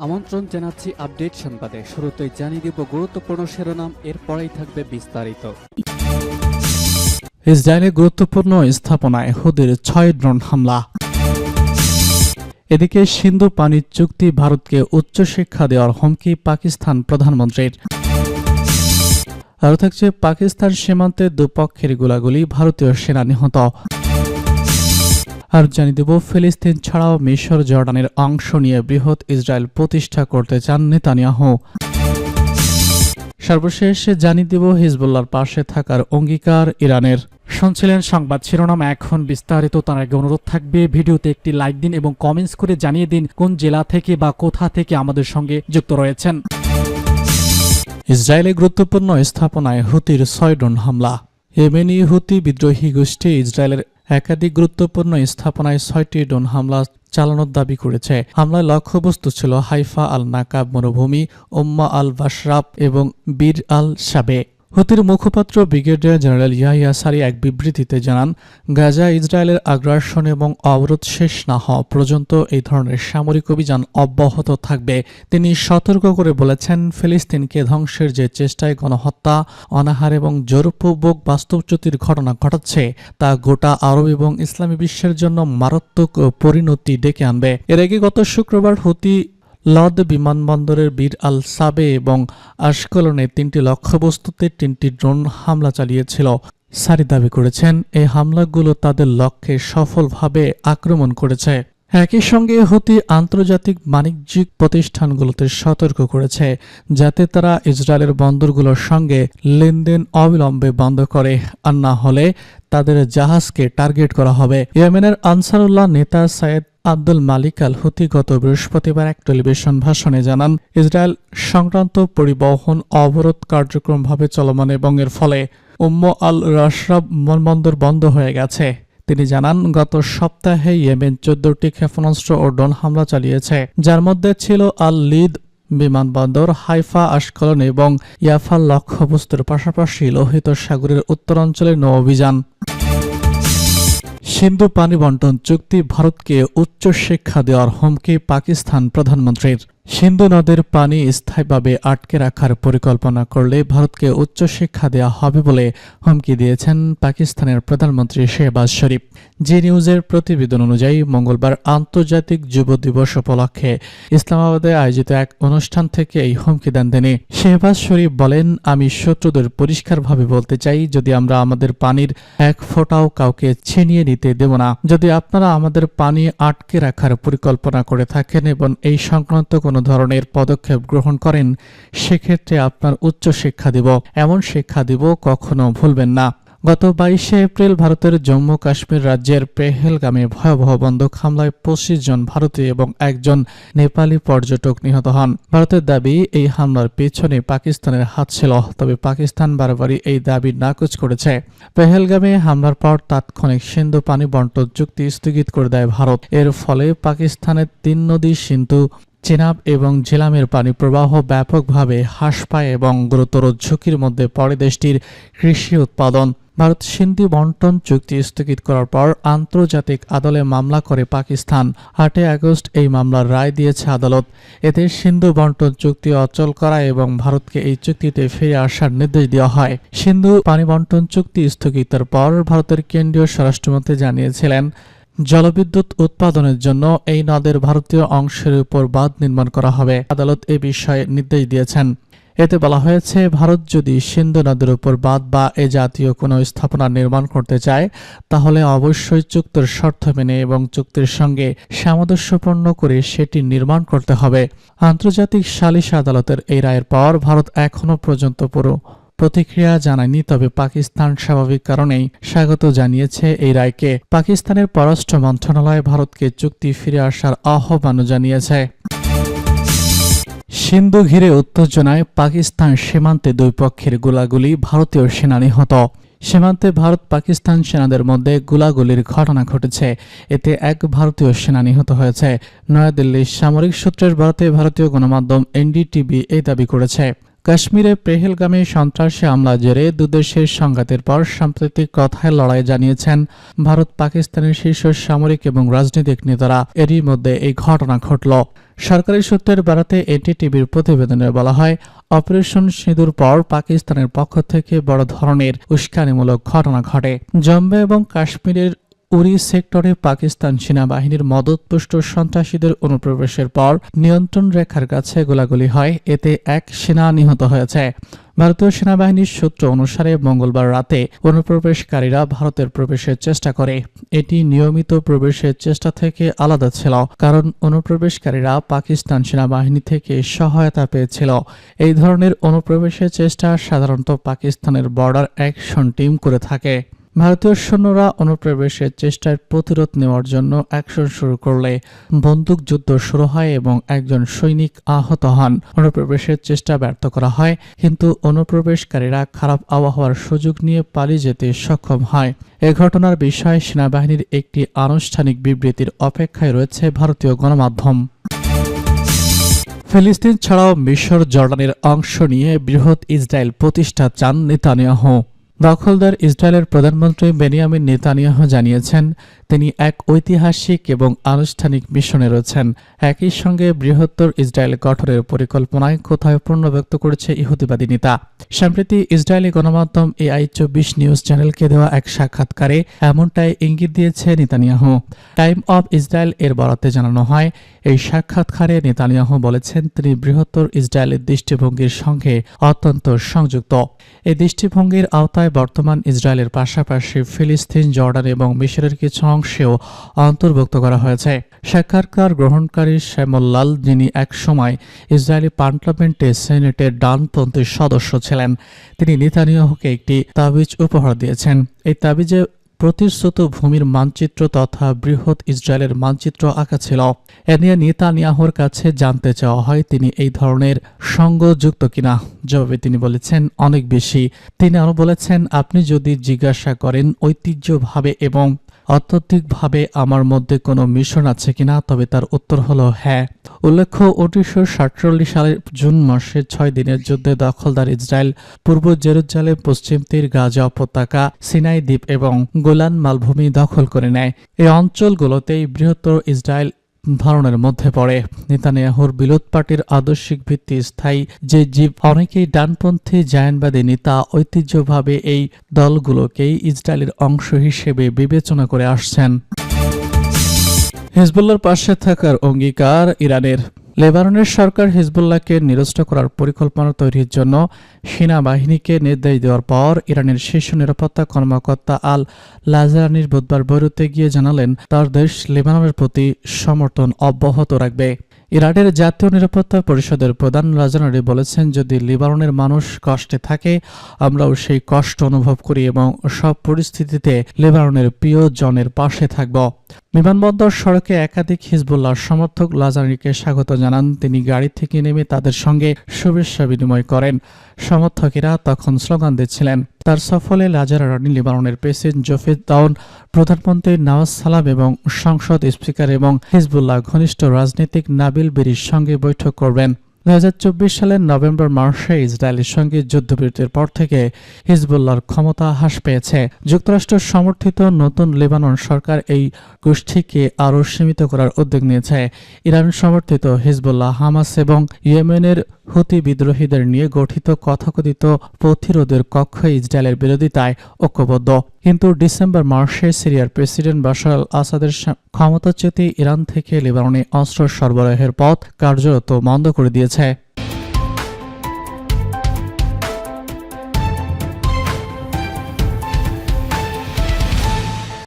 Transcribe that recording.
আমন্ত্রণ জানাচ্ছি আপডেট সংবাদে। শুরুতেই জানিয়ে দিব গুরুত্বপূর্ণ শিরোনাম, এরপরেই থাকবে বিস্তারিত। ইসরায়েলে গুরুত্বপূর্ণ স্থাপনায় হুতির 6 ড্রোন হামলা। এদিকে সিন্ধু পানি চুক্তি ভারতকে উচ্চশিক্ষা দেওয়ার হুমকি পাকিস্তান প্রধানমন্ত্রীর। আরও থাকছে পাকিস্তান সীমান্তে দুপক্ষের গোলাগুলি, ভারতীয় সেনা নিহত। আর জানিয়ে দেব ফিলিস্তিন ছাড়াও মিশর জর্ডানের অংশ নিয়ে বৃহৎ ইসরায়েল প্রতিষ্ঠা করতে চান নেতানিয়াহু। সর্বশেষ জানিয়ে দেব হিজবুল্লাহর পাশে থাকার অঙ্গীকার ইরানের। শুনছিলেন সংবাদ শিরোনাম, এখন বিস্তারিত। তার আগে অনুরোধ থাকবে ভিডিওতে একটি লাইক দিন এবং কমেন্টস করে জানিয়ে দিন কোন জেলা থেকে বা কোথা থেকে আমাদের সঙ্গে যুক্ত রয়েছেন। ইসরায়েলে গুরুত্বপূর্ণ স্থাপনায় হুতির 6 ড্রোন হামলা। ইয়েমেনি হুতি বিদ্রোহী গোষ্ঠী ইসরায়েলের একাধিক গুরুত্বপূর্ণ স্থাপনায় 6টি ড্রোন হামলা চালানোর দাবি করেছে। হামলায় লক্ষ্যবস্তু ছিল হাইফা আল নাকাব মরুভূমি, উম্মা আল বাশরাব এবং বীর আল শাবে। হুতির মুখপাত্র ব্রিগেডিয়ার জেনারেল ইয়াহিয়া সারি এক বিবৃতিতে জানান, গাজা ইসরায়েলের আগ্রাসন এবং অবরোধ শেষ না হওয়া পর্যন্ত এই ধরনের সামরিক অভিযান অব্যাহত থাকবে। তিনি সতর্ক করে বলেছেন, ফিলিস্তিনকে ধ্বংসের যে চেষ্টায় গণহত্যা, অনাহার এবং জোরপূর্বক বাস্তুচ্যুতির ঘটনা ঘটাচ্ছে তা গোটা আরব এবং ইসলামী বিশ্বের জন্য মারাত্মক পরিণতি ডেকে আনবে। এর আগে গত শুক্রবার হুতি লদ বিমানবন্দরের বীর আল সাবে এবং আশকলনে 3টি লক্ষ্যবস্তুতে 3টি ড্রোন হামলা চালিয়েছিল। সারি দাবি করেছেন, এই হামলাগুলো তাদের লক্ষ্যে সফলভাবে আক্রমণ করেছে। একই সঙ্গে হুতি আন্তর্জাতিক বাণিজ্যিক প্রতিষ্ঠানগুলোতে সতর্ক করেছে যাতে তারা ইসরায়েলের বন্দরগুলোর সঙ্গে লেনদেন অবিলম্বে বন্ধ করে, আর না হলে তাদের জাহাজকে টার্গেট করা হবে। ইয়েমেনের আনসারুল্লাহ নেতা সাইয়েদ আব্দুল মালিক আল হুতি গত বৃহস্পতিবার এক টেলিভিশন ভাষণে জানান, ইসরায়েল সংক্রান্ত পরিবহন অবরোধ কার্যক্রমভাবে চলমান এবং এর ফলে আল রাশরাব বিমানবন্দর বন্ধ হয়ে গেছে। তিনি জানান, গত সপ্তাহে ইয়েমেন 14টি ক্ষেপণাস্ত্র ও ড্রোন হামলা চালিয়েছে, যার মধ্যে ছিল আল লিদ বিমানবন্দর, হাইফা, আশকলন এবং ইয়াফার লক্ষ্যবস্তুর পাশাপাশি লোহিত সাগরের উত্তরাঞ্চলের নৌ অভিযান। সিন্ধু পানি বন্টন চুক্তি ভারতকে উচ্চশিক্ষা দেওয়ার হুমকি পাকিস্তান প্রধানমন্ত্রীর। সিন্ধু নদের পানি স্থায়ীভাবে আটকে রাখার পরিকল্পনা করলে ভারতকে উচ্চশিক্ষা দেওয়া হবে বলে হুমকি দিয়েছেন পাকিস্তানের প্রধানমন্ত্রী শেহবাজ শরীফ। জি নিউজের প্রতিবেদন অনুযায়ী মঙ্গলবার আন্তর্জাতিক যুব দিবস উপলক্ষে ইসলামাবাদে আয়োজিত এক অনুষ্ঠান থেকে এই হুমকি দেন তিনি। শেহবাজ শরীফ বলেন, আমি শত্রুদের পরিষ্কারভাবে বলতে চাই, যদি আমরা আমাদের পানির এক ফোঁটাও কাউকে ছিনিয়ে নিতে দেব না। যদি আপনারা আমাদের পানি আটকে রাখার পরিকল্পনা করে থাকেন এবং এই সংক্রান্ত কোনো ধরনের পদক্ষেপ গ্রহণ করেন, সেক্ষেত্রে আপনার উচ্চ শিক্ষা দিব, এমন শিক্ষা দিব কখনো ভুলবেন না। গত 22শে এপ্রিল ভারতের জম্মু কাশ্মীর রাজ্যের পেহেলগামে ভয়াবহ বন্দুক হামলায় 25 জন ভারতীয় এবং একজন নেপালি পর্যটক নিহত হন। ভারতের দাবি, এই হামলার পেছনে পাকিস্তানের হাত ছিল, তবে পাকিস্তান বারবারই এই দাবি নাকচ করেছে। পেহেলগামে হামলার পর তাৎক্ষণিক সিন্ধু পানি বন্টন চুক্তি স্থগিত করে দেয় ভারত। এর ফলে পাকিস্তানের 3 নদী সিন্ধু, চেনাব এবং ঝেলামের পানি প্রবাহ ব্যাপকভাবে হ্রাস পায় এবং গুরুতর ঝুঁকির মধ্যে পড়ে দেশটির কৃষি উৎপাদন। ভারত সিন্ধু বন্টন চুক্তি স্থগিত করার পর আন্তর্জাতিক আদালতে মামলা করে পাকিস্তান। 8 আগস্ট এই মামলার রায় দিয়েছে আদালত। এতে সিন্ধু বন্টন চুক্তি অচল করা এবং ভারতকে এই চুক্তিতে ফিরে আসার নির্দেশ দেওয়া হয়। সিন্ধু পানি বন্টন চুক্তি স্থগিতের পর ভারতের কেন্দ্রীয় স্বরাষ্ট্রমন্ত্রী জানিয়েছিলেন, জলবিদ্যুৎ উৎপাদনের জন্য এই নদের ভারতীয় অংশের উপর বাঁধ নির্মাণ করা হবে। আদালত এ বিষয়ে নির্দেশ দিয়েছেন। এতে বলা হয়েছে, ভারত যদি সিন্ধু নদের উপর বাঁধ বা এ জাতীয় কোনো স্থাপনা নির্মাণ করতে চায়, তাহলে অবশ্যই চুক্তির শর্ত মেনে এবং চুক্তির সঙ্গে সামঞ্জস্যপূর্ণ করে সেটি নির্মাণ করতে হবে। আন্তর্জাতিক সালিশ আদালতের এই রায়ের পর ভারত এখনো পর্যন্ত পুরো প্রতিক্রিয়া জানায়নি, তবে পাকিস্তান স্বাভাবিক কারণেই স্বাগত জানিয়েছে এই রায়কে। পাকিস্তানের পররাষ্ট্র মন্ত্রণালয় ভারতকে চুক্তি ফিরে আসার আহ্বানও জানিয়েছে। সিন্ধু ঘিরে উত্তেজনায় পাকিস্তান সীমান্তে দুই পক্ষের গোলাগুলি, ভারতীয় সেনা নিহত। সীমান্তে ভারত পাকিস্তান সেনাদের মধ্যে গোলাগুলির ঘটনা ঘটেছে, এতে এক ভারতীয় সেনা নিহত হয়েছে। নয়াদিল্লির সামরিক সূত্রের বরাতে ভারতীয় গণমাধ্যম এনডিটিভি এই দাবি করেছে। কাশ্মীরে পেহেলগামী সন্ত্রাসী হামলা জেরে দুদেশের সংঘাতের পর সাম্প্রতিক কথায় লড়াই জানিয়েছেন ভারত পাকিস্তানের শীর্ষ সামরিক এবং রাজনৈতিক নেতারা। এরই মধ্যে এই ঘটনা ঘটল। সরকারি সূত্রের বারাতে এনটিটিভির প্রতিবেদনে বলা হয়, অপারেশন সিঁদুর পর পাকিস্তানের পক্ষ থেকে বড় ধরনের উস্কানিমূলক ঘটনা ঘটে। জম্মু এবং কাশ্মীরের উরি সেক্টরে পাকিস্তান সেনাবাহিনীর মদতপুষ্ট সন্ত্রাসীদের অনুপ্রবেশের পর নিয়ন্ত্রণ রেখার কাছে গোলাগুলি হয়। এতে এক সেনা নিহত হয়েছে। ভারতীয় সেনাবাহিনীর সূত্র অনুসারে মঙ্গলবার রাতে অনুপ্রবেশকারীরা ভারতের প্রবেশের চেষ্টা করে। এটি নিয়মিত প্রবেশের চেষ্টা থেকে আলাদা ছিল, কারণ অনুপ্রবেশকারীরা পাকিস্তান সেনাবাহিনী থেকে সহায়তা পেয়েছিল। এই ধরনের অনুপ্রবেশের চেষ্টা সাধারণত পাকিস্তানের বর্ডার অ্যাকশন টিম করে থাকে। ভারতীয় সৈন্যরা অনুপ্রবেশের চেষ্টায় প্রতিরোধ নেওয়ার জন্য অ্যাকশন শুরু করলে বন্দুকযুদ্ধ শুরু হয় এবং একজন সৈনিক আহত হন। অনুপ্রবেশের চেষ্টা ব্যর্থ করা হয়, কিন্তু অনুপ্রবেশকারীরা খারাপ আবহাওয়ার সুযোগ নিয়ে পালিয়ে যেতে সক্ষম হয়। এ ঘটনার বিষয়ে সেনাবাহিনীর একটি আনুষ্ঠানিক বিবৃতির অপেক্ষায় রয়েছে ভারতীয় গণমাধ্যম। ফিলিস্তিন ছাড়াও মিশর, জর্ডানের অংশ নিয়ে বৃহৎ ইসরায়েল প্রতিষ্ঠা চান নেতানিয়াহু। দখলদার ইসরায়েলের প্রধানমন্ত্রী বেনিয়ামিন নেতানিয়াহু জানিয়েছেন, তিনি এক ঐতিহাসিক এবং আনুষ্ঠানিক মিশনে রয়েছেন। একই সঙ্গে বৃহত্তর ইসরায়েল গঠনের পরিকল্পনায় কোথায় পূর্ণ ব্যক্ত করেছে ইহুদিবাদী নেতা। সম্প্রতি ইসরায়েলি গণমাধ্যম AI24 নিউজ চ্যানেলকে দেওয়া এক সাক্ষাৎকারে এমনটাই ইঙ্গিত দিয়েছে নেতানিয়াহু। টাইম অব ইসরায়েল এর বরাতে জানানো হয়, এই সাক্ষাৎকারে নেতানিয়াহু বলেছেন তিনি বৃহত্তর ইসরায়েলের দৃষ্টিভঙ্গির সঙ্গে অত্যন্ত সংযুক্ত। এই দৃষ্টিভঙ্গির আওতায় বর্তমান ইসরায়েলের পাশাপাশি ফিলিস্তিন, জর্ডান এবং মিশরের কিছু অংশেও অন্তর্ভুক্ত করা হয়েছে। সাক্ষাৎকার গ্রহণকারী শ্যামল, যিনি একসময় ইসরায়েলি পার্লামেন্টে সেনেটের ডানপন্থী সদস্য ছিলেন, তিনি নেতানিয়াহুকে একটি তাবিজ উপহার দিয়েছেন। এই তাবিজে প্রতিশ্রুত ভূমির মানচিত্র তথা বৃহৎ ইসরায়েলের মানচিত্র আঁকা ছিল। এ নিয়ে নেতানিয়াহুর কাছে জানতে চাওয়া হয় তিনি এই ধরনের সঙ্গযুক্ত কিনা। জবাবে তিনি বলেছেন, অনেক বেশি। তিনি আরও বলেছেন, আপনি যদি জিজ্ঞাসা করেন ঐতিহ্যভাবে এবং অত্যধিকভাবে আমার মধ্যে কোনো মিশন আছে কিনা, তবে তার উত্তর হলো হ্যাঁ। উল্লেখ্য, 1947 সালের জুন মাসে 6 দিনের যুদ্ধে দখলদার ইসরায়েল পূর্ব জেরুজালেম, পশ্চিম তীর, গাজা উপত্যকা, সিনাই দ্বীপ এবং গোলান মালভূমি দখল করে নেয়। এই অঞ্চলগুলোতেই বৃহত্তর ইসরায়েল ধারণের মধ্যে পড়ে। নেতানিয়াহুর বিরোধ পার্টির আদর্শিক ভিত্তি স্থায়ী যে জীব অনেকেই ডানপন্থী জায়নবাদী নেতা ঐতিহ্যভাবে এই দলগুলোকেই ইসরায়েলের অংশ হিসেবে বিবেচনা করে আসছেন। হিজবুল্লাহর পাশে থাকার অঙ্গীকার ইরানের। লেবাননের সরকার হিজবুল্লাহকে নিরস্ত করার পরিকল্পনা তৈরির জন্য সেনাবাহিনীকে নির্দেশ দেওয়ার পর ইরানের শীর্ষ নিরাপত্তা কর্মকর্তা আল লাজারানি বুধবার বৈরুতে গিয়ে জানালেন, তার দেশ লেবাননের প্রতি সমর্থন অব্যাহত রাখবে। ইরানের জাতীয় নিরাপত্তা পরিষদের প্রধান লাজারানি বলেছেন, যদি লেবাননের মানুষ কষ্টে থাকে, আমরাও সেই কষ্ট অনুভব করি এবং সব পরিস্থিতিতে লেবাননের প্রিয়জনের পাশে থাকব। বিমানবন্দর সড়কে একাধিক হিজবুল্লাহ সমর্থক লাজারানিকে স্বাগত জানান। তিনি গাড়ি থেকে নেমে তাদের সঙ্গে শুভেচ্ছা বিনিময় করেন। সমর্থকেরা তখন স্লোগান দিচ্ছিলেন। তার সফরে লাজারানি লেবাননের প্রেসিডেন্ট জোফেদ দাউন, প্রধানমন্ত্রী নওয়াজ সালাম এবং সংসদ স্পিকার এবং হিজবুল্লাহ ঘনিষ্ঠ রাজনীতিক নাবিল বেরির সঙ্গে বৈঠক করবেন। 2024 সালের নভেম্বর মাসে ইসরায়েলের সঙ্গে যুদ্ধবিরতির পর থেকে হিজবুল্লাহর ক্ষমতা হ্রাস পেয়েছে। যুক্তরাষ্ট্র সমর্থিত নতুন লেবানন সরকার এই গোষ্ঠীকে আরও সীমিত করার উদ্যোগ নিয়েছে। ইরান সমর্থিত হিজবুল্লাহ, হামাস এবং ইয়েমেনের হুতি বিদ্রোহীদের নিয়ে গঠিত তথাকথিত প্রতিরোধের কক্ষ ইসরায়েলের বিরোধিতায় ঐক্যবদ্ধ। কিন্তু ডিসেম্বর মাসে সিরিয়ার প্রেসিডেন্ট বাশার আল আসাদের ক্ষমতাচ্যুতি ইরান থেকে লেবাননে অস্ত্র সরবরাহের পথ কার্যত বন্ধ করে দিয়েছে।